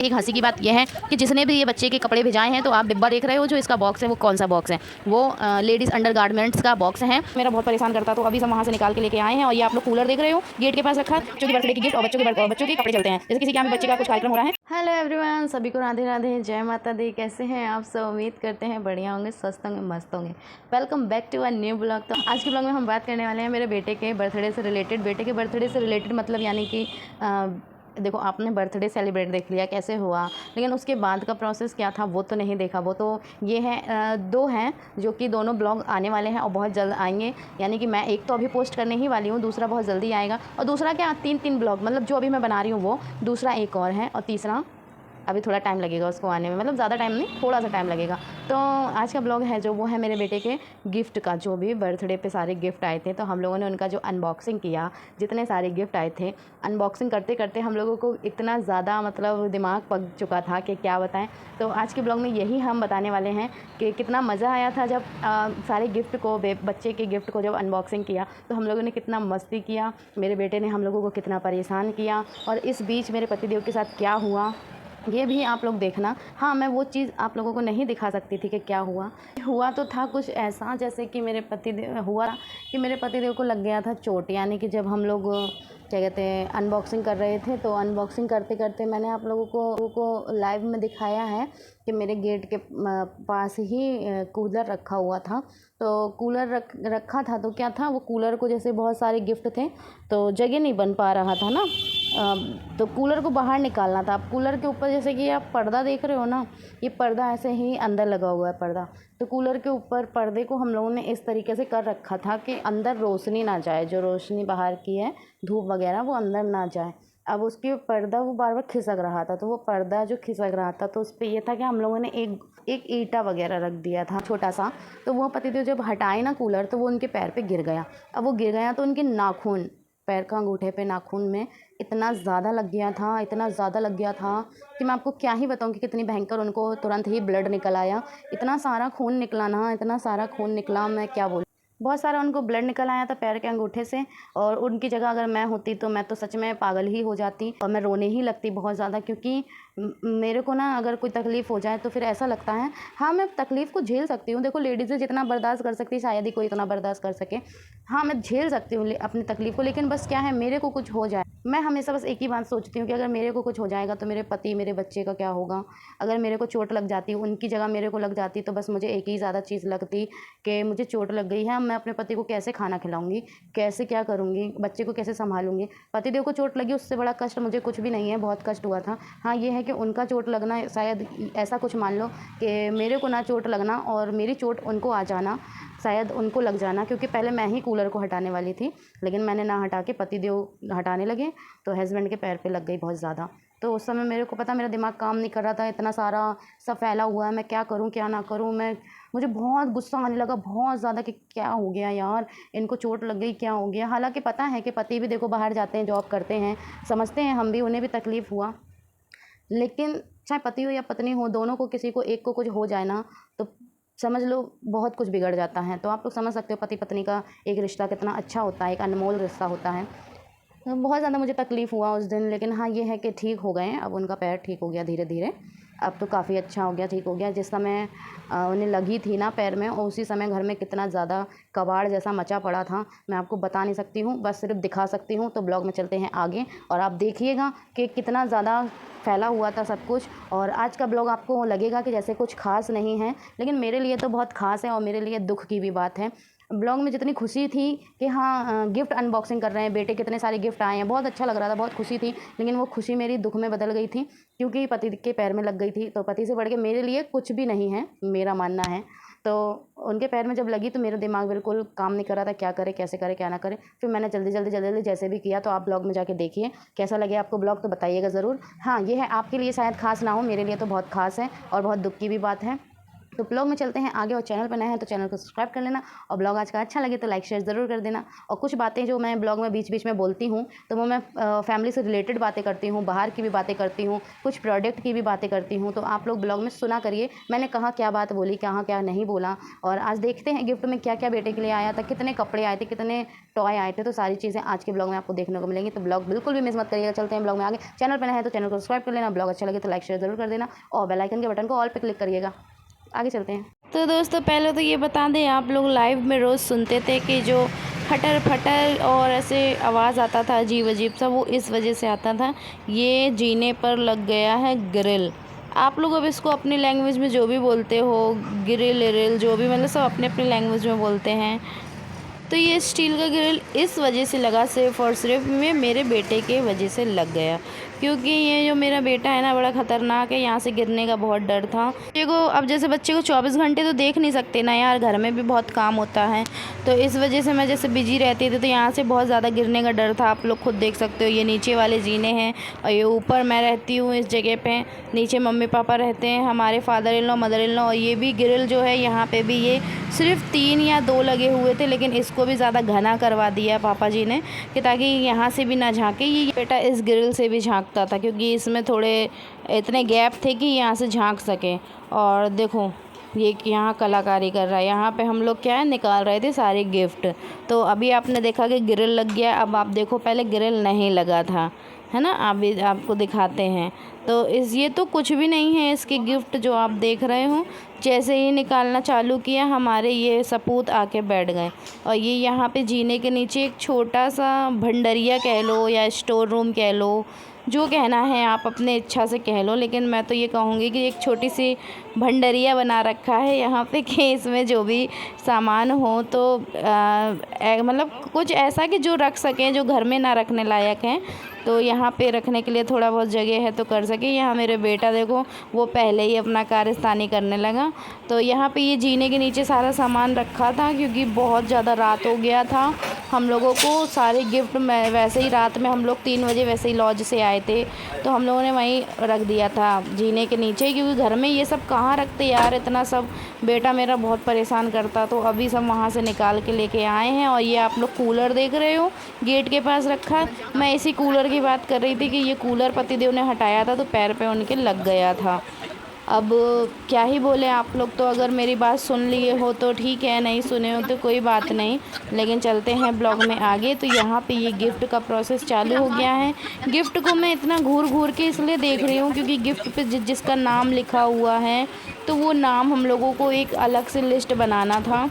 एक हंसी की बात यह है कि जिसने भी ये बच्चे के कपड़े भिजाए हैं, तो आप डिब्बा देख रहे हो जो इसका बॉक्स है वो कौन सा बॉक्स है, वो लेडीज़ अंडरगारमेंट्स का बॉक्स है। मेरा बहुत परेशान करता, तो अभी सब वहाँ से निकाल के लेके आए हैं। और ये आप लोग कूलर देख रहे हो गेट के पास रखा, बच्चों की बर्थडे की गिफ्ट और बच्चों के कपड़े चलते हैं, जैसे किसी के यहाँ पे बच्चे का कुछ कार्यक्रम हो रहा है। हेलो एवरीवन, सभी को राधे राधे, जय माता दी। कैसे हैं आप सब? उम्मीद करते हैं बढ़िया होंगे, स्वस्थ होंगे, मस्त होंगे। Welcome back to a new blog. तो आज के ब्लॉग में हम बात करने वाले हैं मेरे बेटे के बर्थडे से रिलेटेड। बेटे के बर्थडे से रिलेटेड मतलब यानी कि देखो, आपने बर्थडे सेलिब्रेट देख लिया कैसे हुआ, लेकिन उसके बाद का प्रोसेस क्या था वो तो नहीं देखा। वो तो ये है, दो हैं जो कि दोनों ब्लॉग आने वाले हैं और बहुत जल्द आएंगे। यानी कि मैं एक तो अभी पोस्ट करने ही वाली हूँ, दूसरा बहुत जल्दी आएगा। और दूसरा क्या, तीन ब्लॉग, मतलब जो अभी मैं बना रही हूँ वो, दूसरा एक और है, और तीसरा अभी थोड़ा टाइम लगेगा उसको आने में, मतलब ज़्यादा टाइम नहीं, थोड़ा सा टाइम लगेगा। तो आज का ब्लॉग है जो वो है मेरे बेटे के गिफ्ट का। जो भी बर्थडे पे सारे गिफ्ट आए थे, तो हम लोगों ने उनका जो अनबॉक्सिंग किया, जितने सारे गिफ्ट आए थे, अनबॉक्सिंग करते करते हम लोगों को इतना ज़्यादा मतलब दिमाग पक चुका था कि क्या बताएं। तो आज के ब्लॉग में यही हम बताने वाले हैं कि कितना मज़ा आया था जब सारे गिफ्ट को, बच्चे के गिफ्ट को जब अनबॉक्सिंग किया, तो हम लोगों ने कितना मस्ती किया, मेरे बेटे ने हम लोगों को कितना परेशान किया, और इस बीच मेरे पतिदेव के साथ क्या हुआ ये भी आप लोग देखना। हाँ, मैं वो चीज़ आप लोगों को नहीं दिखा सकती थी कि क्या हुआ तो था कुछ ऐसा, जैसे कि मेरे पतिदेव को लग गया था चोट। यानी कि जब हम लोग क्या कहते हैं अनबॉक्सिंग कर रहे थे, तो अनबॉक्सिंग करते करते मैंने आप लोगों को लाइव में दिखाया है कि मेरे गेट के पास ही कूलर रखा हुआ था। तो कूलर रखा था, तो क्या था, वो कूलर को जैसे बहुत सारे गिफ्ट थे तो जगह नहीं बन पा रहा था ना, तो कूलर को बाहर निकालना था। अब कूलर के ऊपर जैसे कि आप पर्दा देख रहे हो ना, ये पर्दा ऐसे ही अंदर लगा हुआ है पर्दा। तो कूलर के ऊपर पर्दे को हम लोगों ने इस तरीके से कर रखा था कि अंदर रोशनी ना जाए, जो रोशनी बाहर की है, धूप वगैरह, वो अंदर ना जाए। अब उसके पर्दा वो बार बार खिसक रहा था, तो वो पर्दा जो खिसक रहा था, तो उस पर ये था कि हम लोगों ने एक ईंटा वगैरह रख दिया था छोटा सा। तो वो पतिदेव जब हटाए ना कूलर, तो वो उनके पैर पे गिर गया। अब वो गिर गया तो उनके नाखून, पैर का अंगूठे पे नाखून में इतना ज़्यादा लग गया था, इतना ज़्यादा लग गया था कि मैं आपको क्या ही बताऊँ कि कितनी भयंकर, उनको तुरंत ही ब्लड निकल आया। इतना सारा खून निकला ना, इतना सारा खून निकला, मैं क्या बोलूँ। बहुत सारा उनको ब्लड निकल आया था पैर के अंगूठे से। और उनकी जगह अगर मैं होती तो मैं तो सच में पागल ही हो जाती और मैं रोने ही लगती बहुत ज़्यादा। क्योंकि मेरे को ना अगर कोई तकलीफ़ हो जाए तो फिर ऐसा लगता है, हाँ मैं तकलीफ़ को झेल सकती हूँ। देखो, लेडीज़ें जितना बर्दाश्त कर सकती है शायद ही कोई इतना बर्दाश्त कर सके। हाँ, मैं झेल सकती हूँ अपनी तकलीफ़ को, लेकिन बस क्या है, मेरे को कुछ हो जाए, मैं हमेशा बस एक ही बात सोचती हूँ कि अगर मेरे को कुछ हो जाएगा तो मेरे पति, मेरे बच्चे का क्या होगा। अगर मेरे को चोट लग जाती, उनकी जगह मेरे को लग जाती, तो बस मुझे एक ही ज़्यादा चीज़ लगती कि मुझे चोट लग गई है, मैं अपने पति को कैसे खाना खिलाऊंगी, कैसे क्या करूँगी, बच्चे को कैसे संभालूंगी। पतिदेव को चोट लगी, उससे बड़ा कष्ट मुझे कुछ भी नहीं है, बहुत कष्ट हुआ था। हाँ, ये है कि उनका चोट लगना, शायद ऐसा कुछ मान लो कि मेरे को ना चोट लगना और मेरी चोट उनको आ जाना, शायद उनको लग जाना। क्योंकि पहले मैं ही कूलर को हटाने वाली थी, लेकिन मैंने ना हटा के पतिदेव हटाने लगे, तो हस्बैंड के पैर पे लग गई बहुत ज़्यादा। तो उस समय मेरे को पता, मेरा दिमाग काम नहीं कर रहा था, इतना सारा सब फैला हुआ है, मैं क्या करूं क्या ना करूं। मुझे बहुत गुस्सा आने लगा, बहुत ज़्यादा, कि क्या हो गया यार, इनको चोट लग गई, क्या हो गया। हालांकि पता है कि पति भी देखो बाहर जाते हैं, जॉब करते हैं, समझते हैं हम भी, उन्हें भी तकलीफ़ हुआ। लेकिन चाहे पति हो या पत्नी हो, दोनों को, किसी को एक को कुछ हो जाए ना, तो समझ लो बहुत कुछ बिगड़ जाता है। तो आप लोग समझ सकते हो पति पत्नी का एक रिश्ता कितना अच्छा होता है, एक अनमोल रिश्ता होता है। तो बहुत ज़्यादा मुझे तकलीफ़ हुआ उस दिन, लेकिन हाँ ये है कि ठीक हो गए हैं। अब उनका पैर ठीक हो गया धीरे धीरे, अब तो काफ़ी अच्छा हो गया, ठीक हो गया। जिस समय उन्हें लगी थी ना पैर में, और उसी समय घर में कितना ज़्यादा कबाड़ जैसा मचा पड़ा था, मैं आपको बता नहीं सकती हूँ, बस सिर्फ दिखा सकती हूँ। तो ब्लॉग में चलते हैं आगे और आप देखिएगा कि कितना ज़्यादा फैला हुआ था सब कुछ। और आज का ब्लॉग आपको लगेगा कि जैसे कुछ खास नहीं है, लेकिन मेरे लिए तो बहुत ख़ास है और मेरे लिए दुख की भी बात है। ब्लॉग में जितनी खुशी थी कि हाँ गिफ्ट अनबॉक्सिंग कर रहे हैं, बेटे कितने सारे गिफ्ट आए हैं, बहुत अच्छा लग रहा था, बहुत खुशी थी। लेकिन वो खुशी मेरी दुख में बदल गई थी, क्योंकि पति के पैर में लग गई थी। तो पति से बढ़ के मेरे लिए कुछ भी नहीं है, मेरा मानना है। तो उनके पैर में जब लगी तो मेरा दिमाग बिल्कुल काम नहीं कर रहा था, क्या करे, कैसे करे, क्या ना करे। फिर मैंने जल्दी जैसे भी किया। तो आप ब्लॉग में जाके देखिए कैसा लगे आपको ब्लॉग, तो बताइएगा ज़रूर। हाँ, ये है आपके लिए शायद खास ना हो, मेरे लिए तो बहुत खास है और बहुत दुख की भी बात है। तो ब्लॉग में चलते हैं आगे, और चैनल पर नए हैं तो चैनल को सब्सक्राइब कर लेना, और ब्लॉग आज का अच्छा लगे तो लाइक शेयर ज़रूर कर देना। और कुछ बातें जो मैं ब्लॉग में बीच बीच में बोलती हूँ तो वो मैं फैमिली से रिलेटेड बातें करती हूँ, बाहर की भी बातें करती हूँ, कुछ प्रोडक्ट की भी बातें करती हूँ। तो आप लोग ब्लॉग में सुना करिए मैंने कहाँ क्या बात बोली, कहाँ क्या नहीं बोला। और आज देखते हैं गिफ्ट में क्या क्या बेटे के लिए आया था, कितने कपड़े आए थे, कितने टॉय आए थे। तो सारी चीज़ें आज के ब्लॉग में आपको देखने को मिलेंगी, तो ब्लॉग बिल्कुल भी मिस मत करिएगा। चलते हैं ब्लॉग में आगे। चैनल पर नए हैं तो चैनल को सब्सक्राइब कर लेना, ब्लॉग अच्छा लगे तो लाइक शेयर ज़रूर कर देना, और बेल आइकन के बटन को ऑल पे क्लिक करिएगा। आगे चलते हैं। तो दोस्तों पहले तो ये बता दें, आप लोग लाइव में रोज़ सुनते थे कि जो फटर फटर और ऐसे आवाज़ आता था अजीब अजीब सा, वो इस वजह से आता था, ये जीने पर लग गया है ग्रिल। आप लोग अब इसको अपनी लैंग्वेज में जो भी बोलते हो, ग्रिल इरिल जो भी, मतलब सब अपने अपनी लैंग्वेज में बोलते हैं। तो ये स्टील का ग्रिल इस वजह से लगा, सिर्फ़ और सिर्फ मेरे बेटे के वजह से लग गया, क्योंकि ये जो मेरा बेटा है ना बड़ा ख़तरनाक है, यहाँ से गिरने का बहुत डर था। देखो अब जैसे बच्चे को 24 घंटे तो देख नहीं सकते ना यार, घर में भी बहुत काम होता है, तो इस वजह से मैं जैसे बिजी रहती थी तो यहाँ से बहुत ज़्यादा गिरने का डर था। आप लोग खुद देख सकते हो, ये नीचे वाले जीने हैं और ये ऊपर मैं रहती हूँ इस जगह पे, नीचे मम्मी पापा रहते हैं, हमारे father in law mother in law. और ये भी ग्रिल जो है यहाँ पे भी ये सिर्फ 3 या 2 लगे हुए थे, लेकिन इसको भी ज़्यादा घना करवा दिया पापा जी ने कि ताकि यहाँ से भी ना झाँके। ये बेटा इस ग्रिल से भी झाँकता था, क्योंकि इसमें थोड़े इतने गैप थे कि यहाँ से झाँक सके। और देखो ये यहाँ कलाकारी कर रहा है, यहाँ पे हम लोग क्या है निकाल रहे थे सारे गिफ्ट। तो अभी आपने देखा कि ग्रिल लग गया, अब आप देखो पहले ग्रिल नहीं लगा था, है ना, अभी आपको दिखाते हैं। तो ये तो कुछ भी नहीं है इसके गिफ्ट जो आप देख रहे हो। जैसे ही निकालना चालू किया हमारे ये सपूत आके बैठ गए, और ये यहाँ पे जीने के नीचे एक छोटा सा भंडरिया कह लो या स्टोर रूम कह लो, जो कहना है आप अपने इच्छा से कह लो, लेकिन मैं तो ये कहूँगी कि एक छोटी सी भंडरिया बना रखा है यहाँ पे कि इसमें जो भी सामान हो तो मतलब कुछ ऐसा कि जो रख सकें, जो घर में ना रखने लायक हैं, तो यहाँ पे रखने के लिए थोड़ा बहुत जगह है तो कर सके। यहाँ मेरे बेटा देखो वो पहले ही अपना कारस्तानी करने लगा। तो यहाँ पे ये जीने के नीचे सारा सामान रखा था, क्योंकि बहुत ज़्यादा रात हो गया था। हम लोगों को सारे गिफ्ट में वैसे ही रात में हम लोग 3 बजे वैसे ही लॉज से आए थे, तो हम लोगों ने वहीं रख दिया था जीने के नीचे, क्योंकि घर में ये सब कहाँ रखते यार, इतना सब बेटा मेरा बहुत परेशान करता। तो अभी सब वहाँ से निकाल के लेके आए हैं। और ये आप लोग कूलर देख रहे हो गेट के पास रखा, मैं इसी कूलर की बात कर रही थी कि ये कूलर पतिदेव ने हटाया था तो पैर पे उनके लग गया था। अब क्या ही बोले आप लोग, तो अगर मेरी बात सुन लिए हो तो ठीक है, नहीं सुने हो तो कोई बात नहीं। लेकिन चलते हैं ब्लॉग में आगे। तो यहाँ पे ये गिफ्ट का प्रोसेस चालू हो गया है। गिफ्ट को मैं इतना घूर घूर के इसलिए देख रही हूँ क्योंकि गिफ्ट पे जिसका नाम लिखा हुआ है तो वो नाम हम लोगों को एक अलग से लिस्ट बनाना था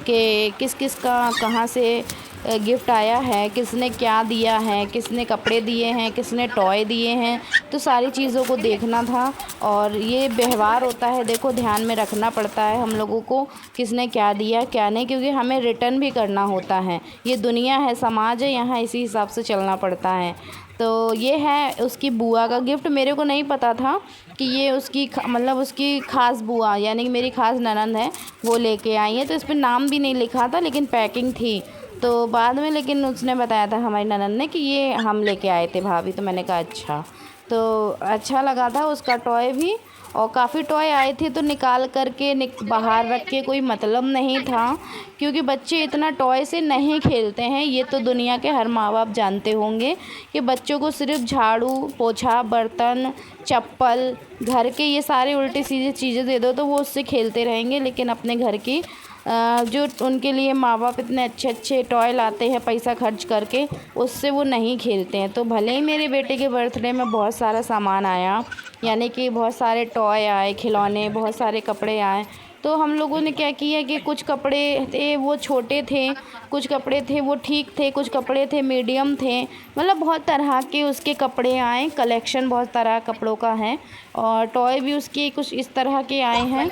कि किस किस का कहाँ से गिफ्ट आया है, किसने क्या दिया है, किसने कपड़े दिए हैं, किसने टॉय दिए हैं, तो सारी चीज़ों को देखना था। और ये व्यवहार होता है, देखो ध्यान में रखना पड़ता है हम लोगों को किसने क्या दिया क्या नहीं, क्योंकि हमें रिटर्न भी करना होता है। ये दुनिया है, समाज है, यहाँ इसी हिसाब से चलना पड़ता है। तो ये है उसकी बुआ का गिफ्ट। मेरे को नहीं पता था कि ये उसकी मतलब उसकी ख़ास बुआ यानी कि मेरी ख़ास ननंद है वो लेके आई है। तो इस पर नाम भी नहीं लिखा था लेकिन पैकिंग थी। तो बाद में लेकिन उसने बताया था हमारी ननंद ने कि ये हम लेके आए थे भाभी। तो मैंने कहा अच्छा, तो अच्छा लगा था उसका टॉय भी। और काफ़ी टॉय आए थे तो निकाल करके बाहर रख के कोई मतलब नहीं था, क्योंकि बच्चे इतना टॉय से नहीं खेलते हैं। ये तो दुनिया के हर माँ बाप जानते होंगे कि बच्चों को सिर्फ झाड़ू पोछा बर्तन चप्पल घर के ये सारे उल्टी सीधी चीज़ें दे दो तो वो उससे खेलते रहेंगे। लेकिन अपने घर की जो उनके लिए माँ बाप इतने अच्छे अच्छे टॉय लाते हैं पैसा खर्च करके, उससे वो नहीं खेलते हैं। तो भले ही मेरे बेटे के बर्थडे में बहुत सारा सामान आया, यानी कि बहुत सारे टॉय आए, खिलौने, बहुत सारे कपड़े आए, तो हम लोगों ने क्या किया कि कुछ कपड़े थे वो छोटे थे, कुछ कपड़े थे वो ठीक थे, कुछ कपड़े थे मीडियम थे, मतलब बहुत तरह के उसके कपड़े आए। कलेक्शन बहुत तरह कपड़ों का है। और टॉय भी उसके कुछ इस तरह के आए हैं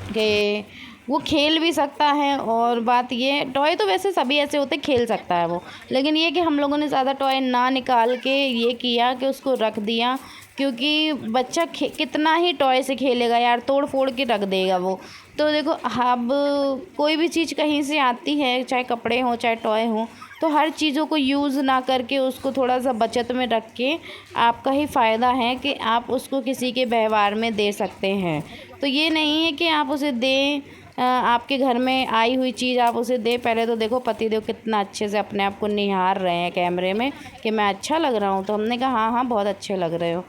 कि वो खेल भी सकता है। और बात ये, टॉय तो वैसे सभी ऐसे होते खेल सकता है वो, लेकिन ये कि हम लोगों ने ज़्यादा टॉय ना निकाल के ये किया कि उसको रख दिया, क्योंकि बच्चा कितना ही टॉय से खेलेगा यार, तोड़ फोड़ के रख देगा वो। तो देखो अब कोई भी चीज़ कहीं से आती है, चाहे कपड़े हों चाहे टॉय हों, तो तो हर चीज़ों को यूज़ ना करके उसको थोड़ा सा बचत में रख के आपका ही फ़ायदा है कि आप उसको किसी के व्यवहार में दे सकते हैं। तो ये नहीं है कि आप उसे दें, आपके घर में आई हुई चीज़ आप उसे दें। पहले तो देखो पतिदेव कितना अच्छे से अपने आप को निहार रहे हैं कैमरे में कि मैं अच्छा लग रहा हूँ। तो हमने कहा हाँ हाँ बहुत अच्छे लग रहे हो।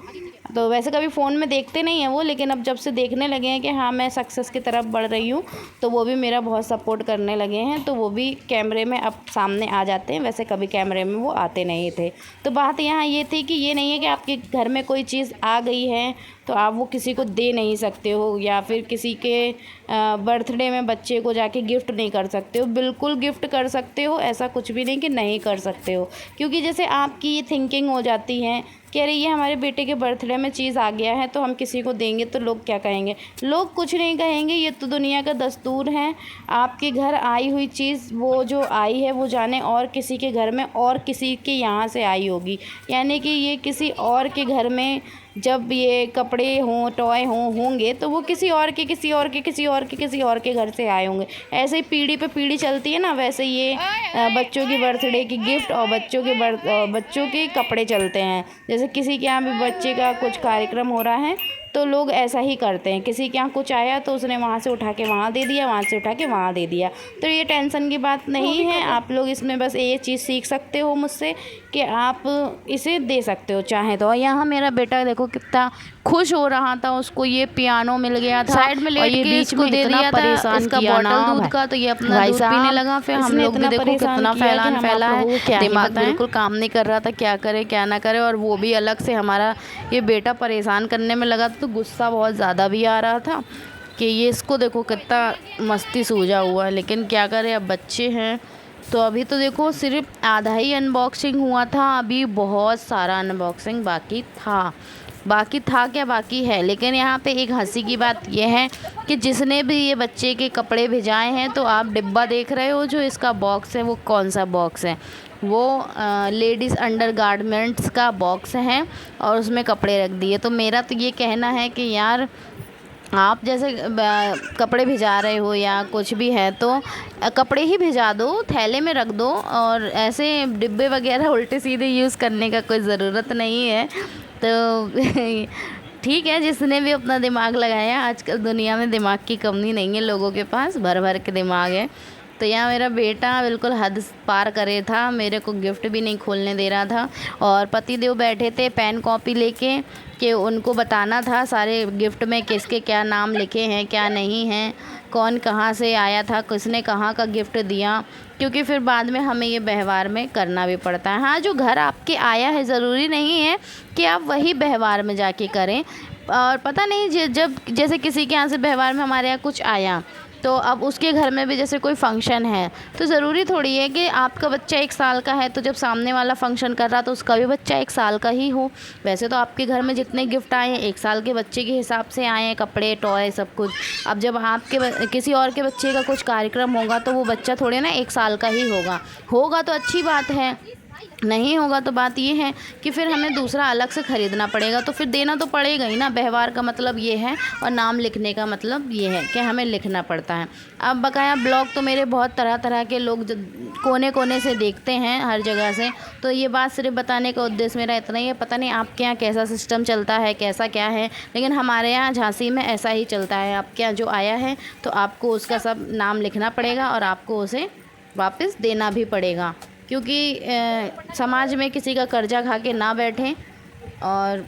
तो वैसे कभी फ़ोन में देखते नहीं हैं वो, लेकिन अब जब से देखने लगे हैं कि हाँ मैं सक्सेस की तरफ बढ़ रही हूँ, तो वो भी मेरा बहुत सपोर्ट करने लगे हैं। तो वो भी कैमरे में अब सामने आ जाते हैं, वैसे कभी कैमरे में वो आते नहीं थे। तो बात यहाँ ये थी कि ये नहीं है कि आपके घर में कोई चीज़ आ गई है तो आप वो किसी को दे नहीं सकते हो, या फिर किसी के बर्थडे में बच्चे को जाके गिफ्ट नहीं कर सकते हो। बिल्कुल गिफ्ट कर सकते हो, ऐसा कुछ भी नहीं कि नहीं कर सकते हो। क्योंकि जैसे आपकी ये थिंकिंग हो जाती है कि अरे ये हमारे बेटे के बर्थडे में चीज़ आ गया है तो हम किसी को देंगे तो लोग क्या कहेंगे। लोग कुछ नहीं कहेंगे, ये तो दुनिया का दस्तूर है। आपके घर आई हुई चीज़ वो जो आई है वो जाने और किसी के घर में और किसी के यहाँ से आई होगी, यानी कि ये किसी और के घर में जब ये कपड़े हों, टॉय होंगे तो वो किसी और के किसी और के किसी और के किसी और के घर से आए होंगे। ऐसे ही पीढ़ी पे पीढ़ी चलती है ना, वैसे ये बच्चों की बर्थडे की गिफ्ट और बच्चों के कपड़े चलते हैं। जैसे किसी के यहाँ भी बच्चे का कुछ कार्यक्रम हो रहा है तो लोग ऐसा ही करते हैं। किसी के यहाँ कुछ आया तो उसने वहाँ से उठा के वहाँ दे दिया, वहाँ से उठा के वहाँ दे दिया। तो ये टेंशन की बात नहीं है। आप लोग इसमें बस ये चीज़ सीख सकते हो मुझसे कि आप इसे दे सकते हो चाहे तो। और यहाँ मेरा बेटा देखो कितना खुश हो रहा था, उसको ये पियानो मिल गया था, साइड में लेट के इसको दे दिया था इसका बॉटल दूध का, तो ये अपना दूध पीने लगा। फिर हम लोग भी देखो कितना फैला है, दिमाग बिल्कुल काम नहीं कर रहा था क्या करे क्या ना करे। और वो भी अलग से हमारा ये बेटा परेशान करने में लगा था, तो गुस्सा बहुत ज़्यादा भी आ रहा था कि ये इसको देखो कितना मस्ती सूझा हुआ है। लेकिन क्या करें, अब बच्चे हैं। तो अभी तो देखो सिर्फ आधा ही अनबॉक्सिंग हुआ था, अभी बहुत सारा अनबॉक्सिंग बाकी था क्या बाकी है। लेकिन यहाँ पे एक हंसी की बात यह है कि जिसने भी ये बच्चे के कपड़े भिजाए हैं, तो आप डिब्बा देख रहे हो जो इसका बॉक्स है वो कौन सा बॉक्स है, वो लेडीज़ अंडर गारमेंट्स का बॉक्स है और उसमें कपड़े रख दिए। तो मेरा तो ये कहना है कि यार आप जैसे कपड़े भिजा रहे हो या कुछ भी है तो कपड़े ही भिजा दो, थैले में रख दो, और ऐसे डिब्बे वगैरह उल्टे सीधे यूज़ करने का कोई ज़रूरत नहीं है। तो ठीक है, जिसने भी अपना दिमाग लगाया, आजकल दुनिया में दिमाग की कमी नहीं है, लोगों के पास भर भर के दिमाग है। तो यहाँ मेरा बेटा बिल्कुल हद पार करे था, मेरे को गिफ्ट भी नहीं खोलने दे रहा था। और पतिदेव बैठे थे पेन कॉपी लेके कि उनको बताना था सारे गिफ्ट में किसके क्या नाम लिखे हैं क्या नहीं हैं, कौन कहाँ से आया था, किसने कहाँ का गिफ्ट दिया, क्योंकि फिर बाद में हमें ये व्यवहार में करना भी पड़ता है। हाँ, जो घर आपके आया है ज़रूरी नहीं है कि आप वही व्यवहार में जाके करें। और पता नहीं जब जैसे किसी के यहाँ से व्यवहार में हमारे यहाँ कुछ आया, तो अब उसके घर में भी जैसे कोई फंक्शन है, तो ज़रूरी थोड़ी है कि आपका बच्चा 1 साल का है तो जब सामने वाला फंक्शन कर रहा तो उसका भी बच्चा 1 साल का ही हो। वैसे तो आपके घर में जितने गिफ्ट आए हैं 1 साल के बच्चे के हिसाब से आए हैं, कपड़े, टॉय, सब कुछ। अब जब आपके किसी और के बच्चे का कुछ कार्यक्रम होगा तो वो बच्चा थोड़े ना 1 साल का ही होगा तो अच्छी बात है, नहीं होगा तो बात ये है कि फिर हमें दूसरा अलग से ख़रीदना पड़ेगा। तो फिर देना तो पड़ेगा ही ना। व्यवहार का मतलब ये है और नाम लिखने का मतलब ये है कि हमें लिखना पड़ता है। अब बकाया ब्लॉग तो मेरे बहुत तरह तरह के लोग कोने कोने से देखते हैं, हर जगह से। तो ये बात सिर्फ बताने का उद्देश्य मेरा इतना ही है। पता नहीं आपके यहाँ कैसा सिस्टम चलता है, कैसा क्या है, लेकिन हमारे यहाँ झांसी में ऐसा ही चलता है। आपके यहाँ जो आया है तो आपको उसका सब नाम लिखना पड़ेगा और आपको उसे वापस देना भी पड़ेगा, क्योंकि समाज में किसी का कर्जा खा के ना बैठें। और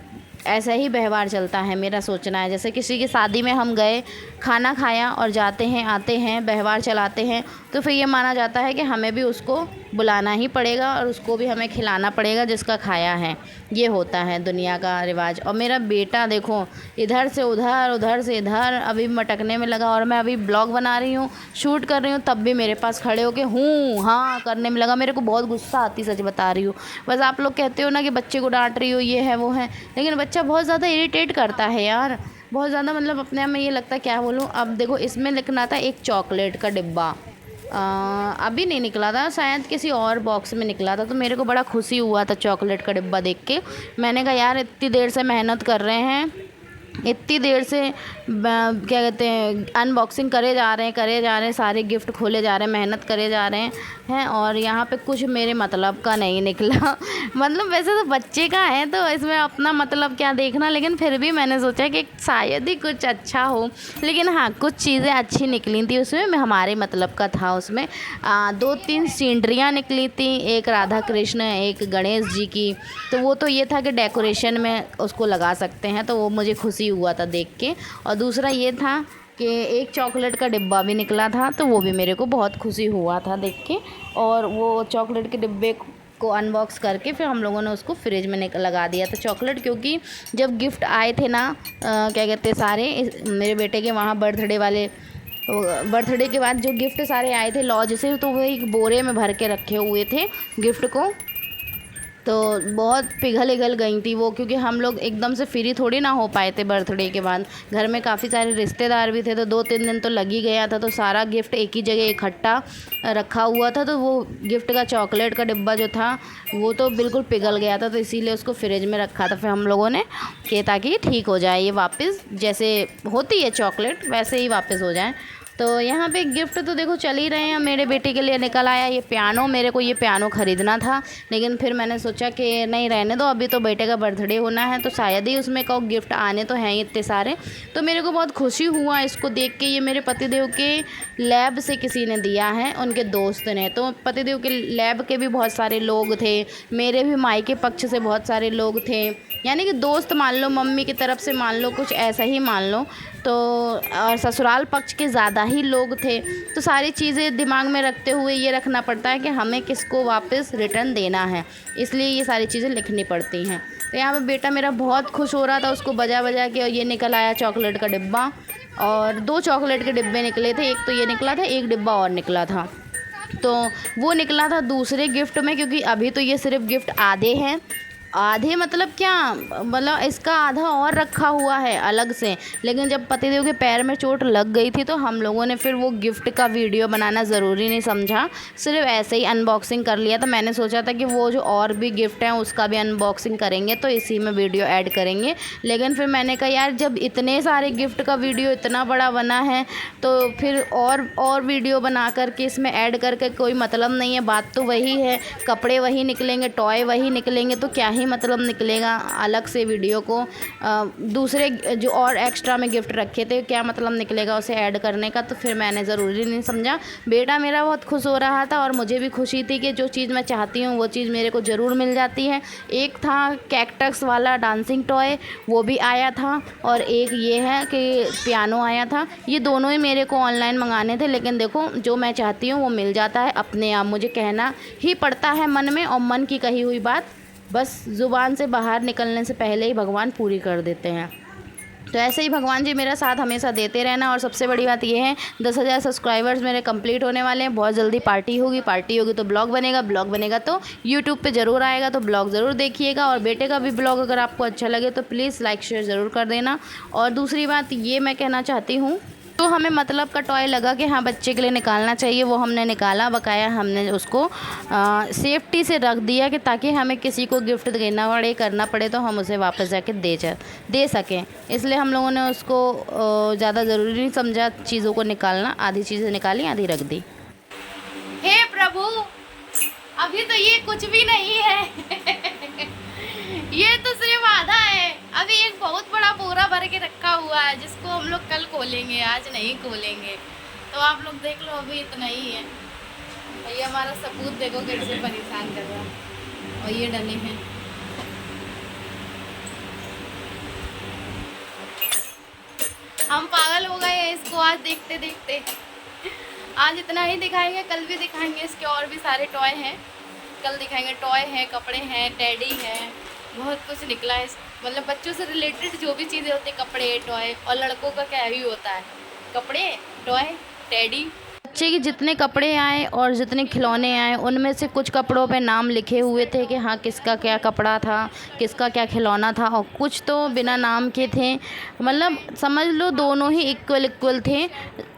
ऐसा ही व्यवहार चलता है, मेरा सोचना है। जैसे किसी की शादी में हम गए, खाना खाया और जाते हैं आते हैं, व्यवहार चलाते हैं, तो फिर ये माना जाता है कि हमें भी उसको बुलाना ही पड़ेगा और उसको भी हमें खिलाना पड़ेगा जिसका खाया है। ये होता है दुनिया का रिवाज। और मेरा बेटा देखो इधर से उधर, उधर से इधर अभी मटकने में लगा, और मैं अभी ब्लॉग बना रही हूँ, शूट कर रही हूँ, तब भी मेरे पास खड़े होके हूँ हाँ करने में लगा। मेरे को बहुत गुस्सा आती, सच बता रही हूँ। बस आप लोग कहते हो ना कि बच्चे को डांट रही हो, ये है वो है, लेकिन बच्चा बहुत ज़्यादा इरिटेट करता है यार, बहुत ज़्यादा। मतलब अपने आप में ये लगता है क्या बोलूँ। अब देखो इसमें लिखना था एक चॉकलेट का डिब्बा, अभी नहीं निकला था, शायद किसी और बॉक्स में निकला था। तो मेरे को बड़ा खुशी हुआ था चॉकलेट का डिब्बा देख के। मैंने कहा यार इतनी देर से मेहनत कर रहे हैं इतनी देर से क्या कहते हैं अनबॉक्सिंग करे जा रहे हैं, सारे गिफ्ट खोले जा रहे हैं, मेहनत करे जा रहे हैं और यहाँ पे कुछ मेरे मतलब का नहीं निकला। मतलब वैसे तो बच्चे का है तो इसमें अपना मतलब क्या देखना, लेकिन फिर भी मैंने सोचा कि शायद ही कुछ अच्छा हो। लेकिन हाँ, कुछ चीज़ें अच्छी निकली थी उसमें, हमारे मतलब का था उसमें। 2-3 सीनरियाँ निकली थी, एक राधा कृष्ण, एक गणेश जी की। तो वो तो ये था कि डेकोरेशन में उसको लगा सकते हैं, तो वो मुझे खुशी हुआ था देख के। और दूसरा ये था कि एक चॉकलेट का डिब्बा भी निकला था, तो वो भी मेरे को बहुत खुशी हुआ था देख के। और वो चॉकलेट के डिब्बे को अनबॉक्स करके फिर हम लोगों ने उसको फ्रिज में लगा दिया था चॉकलेट, क्योंकि जब गिफ्ट आए थे ना क्या कहते सारे मेरे बेटे के वहाँ बर्थडे के बाद जो गिफ्ट सारे आए थे लॉज से, तो वो एक बोरे में भर के रखे हुए थे गिफ्ट को। तो बहुत पिघल गई थी वो, क्योंकि हम लोग एकदम से फ्री थोड़ी ना हो पाए थे बर्थडे के बाद। घर में काफ़ी सारे रिश्तेदार भी थे, तो 2-3 दिन तो लग ही गया था। तो सारा गिफ्ट एक ही जगह इकट्ठा रखा हुआ था, तो वो गिफ्ट का चॉकलेट का डिब्बा जो था वो तो बिल्कुल पिघल गया था, तो इसीलिए उसको फ्रिज में रखा था फिर हम लोगों ने कि ताकि ठीक हो जाए, ये वापस जैसे होती है चॉकलेट वैसे ही वापस हो जाए। तो यहाँ पे गिफ्ट तो देखो चल ही रहे हैं। मेरे बेटे के लिए निकल आया ये पियानो, मेरे को ये पियानो ख़रीदना था, लेकिन फिर मैंने सोचा कि नहीं रहने दो, अभी तो बेटे का बर्थडे होना है, तो शायद ही उसमें को गिफ्ट आने तो हैं ही इतने सारे। तो मेरे को बहुत खुशी हुआ इसको देख के। ये मेरे पतिदेव के लैब से किसी ने दिया है, उनके दोस्त ने। तो पतिदेव के लैब के भी बहुत सारे लोग थे, मेरे भी मायके पक्ष से बहुत सारे लोग थे, यानी कि दोस्त मान लो, मम्मी की तरफ से मान लो, कुछ ऐसा ही मान लो। तो और ससुराल पक्ष के ज़्यादा ही लोग थे। तो सारी चीज़ें दिमाग में रखते हुए ये रखना पड़ता है कि हमें किसको वापस रिटर्न देना है, इसलिए ये सारी चीज़ें लिखनी पड़ती हैं। तो यहाँ पे बेटा मेरा बहुत खुश हो रहा था, उसको बजा बजा के, और ये निकल आया चॉकलेट का डिब्बा। और 2 चॉकलेट के डिब्बे निकले थे, एक तो ये निकला था, एक डिब्बा और निकला था। तो वो निकला था दूसरे गिफ्ट में, क्योंकि अभी तो ये सिर्फ गिफ्ट आधे हैं। आधे मतलब क्या, मतलब इसका आधा और रखा हुआ है अलग से। लेकिन जब पतिदेव के पैर में चोट लग गई थी, तो हम लोगों ने फिर वो गिफ्ट का वीडियो बनाना ज़रूरी नहीं समझा, सिर्फ ऐसे ही अनबॉक्सिंग कर लिया। तो मैंने सोचा था कि वो जो और भी गिफ्ट हैं उसका भी अनबॉक्सिंग करेंगे, तो इसी में वीडियो ऐड करेंगे। लेकिन फिर मैंने कहा यार, जब इतने सारे गिफ्ट का वीडियो इतना बड़ा बना है, तो फिर और वीडियो बना करके इसमें ऐड करके कोई मतलब नहीं है। बात तो वही है, कपड़े वही निकलेंगे, टॉय वही निकलेंगे, तो क्या ही मतलब निकलेगा अलग से वीडियो को दूसरे जो और एक्स्ट्रा में गिफ्ट रखे थे, क्या मतलब निकलेगा उसे ऐड करने का। तो फिर मैंने ज़रूरी नहीं समझा। बेटा मेरा बहुत खुश हो रहा था और मुझे भी खुशी थी कि जो चीज़ मैं चाहती हूँ वो चीज़ मेरे को ज़रूर मिल जाती है। एक था कैक्टस वाला डांसिंग टॉय, वो भी आया था, और एक ये है कि पियानो आया था। ये दोनों ही मेरे को ऑनलाइन मंगाने थे, लेकिन देखो जो मैं चाहती हूँ वो मिल जाता है अपने आप। मुझे कहना ही पड़ता है मन में, और मन की कही हुई बात बस ज़ुबान से बाहर निकलने से पहले ही भगवान पूरी कर देते हैं। तो ऐसे ही भगवान जी मेरा साथ हमेशा देते रहना। और सबसे बड़ी बात ये है, 10,000 सब्सक्राइबर्स मेरे कंप्लीट होने वाले हैं। बहुत जल्दी पार्टी होगी तो ब्लॉग बनेगा तो यूट्यूब पे ज़रूर आएगा, तो ब्लॉग ज़रूर देखिएगा। और बेटे का भी ब्लॉग अगर आपको अच्छा लगे तो प्लीज़ लाइक शेयर ज़रूर कर देना। और दूसरी बात ये मैं कहना चाहती हूँ, तो हमें मतलब का टॉय लगा कि हाँ बच्चे के लिए निकालना चाहिए, वो हमने निकाला। बकाया हमने उसको सेफ्टी से रख दिया कि ताकि हमें किसी को गिफ्ट देना पड़े, करना पड़े, तो हम उसे वापस जाके दे सकें। इसलिए हम लोगों ने उसको ज़्यादा ज़रूरी नहीं समझा चीज़ों को निकालना। आधी चीज़ें निकाली, आधी रख दी। हे प्रभु, अभी तो ये कुछ भी नहीं है। ये तो सिर्फ आधा है। अभी एक बहुत बड़ा बोरा भर के रखा हुआ है, जिसको हम लोग कल खोलेंगे, आज नहीं खोलेंगे। तो आप लोग देख लो, अभी इतना ही है। और ये हमारा सबूत देखो कैसे परेशान कर रहा है। और ये डले हैं, हम पागल हो गए हैं इसको आज देखते देखते। आज इतना ही दिखाएंगे, कल भी दिखाएंगे इसके और भी सारे टॉय हैं। कल दिखाएंगे, टॉय है, कपड़े हैं, टेडी है, बहुत कुछ निकला है। मतलब बच्चों से रिलेटेड जो भी चीज़ें होती हैं, कपड़े, टॉय, और लड़कों का क्या ही होता है, कपड़े, टॉय, टेडी। बच्चे के जितने कपड़े आए और जितने खिलौने आए, उनमें से कुछ कपड़ों पे नाम लिखे हुए थे कि हाँ किसका क्या कपड़ा था, किसका क्या खिलौना था, और कुछ तो बिना नाम के थे। मतलब समझ लो दोनों ही इक्वल थे।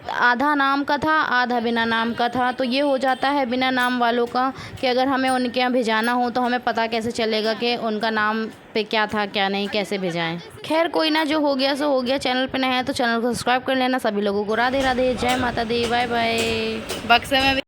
आधा नाम का था, आधा बिना नाम का था। तो ये हो जाता है बिना नाम वालों का कि अगर हमें उनके यहाँ भिजाना हो तो हमें पता कैसे चलेगा कि उनका नाम पे क्या था क्या नहीं, कैसे भिजाएं। खैर कोई ना, जो हो गया सो हो गया। चैनल पे नया है तो चैनल को सब्सक्राइब कर लेना। सभी लोगों को राधे राधे, जय माता दी, बाय बाय। बक्से में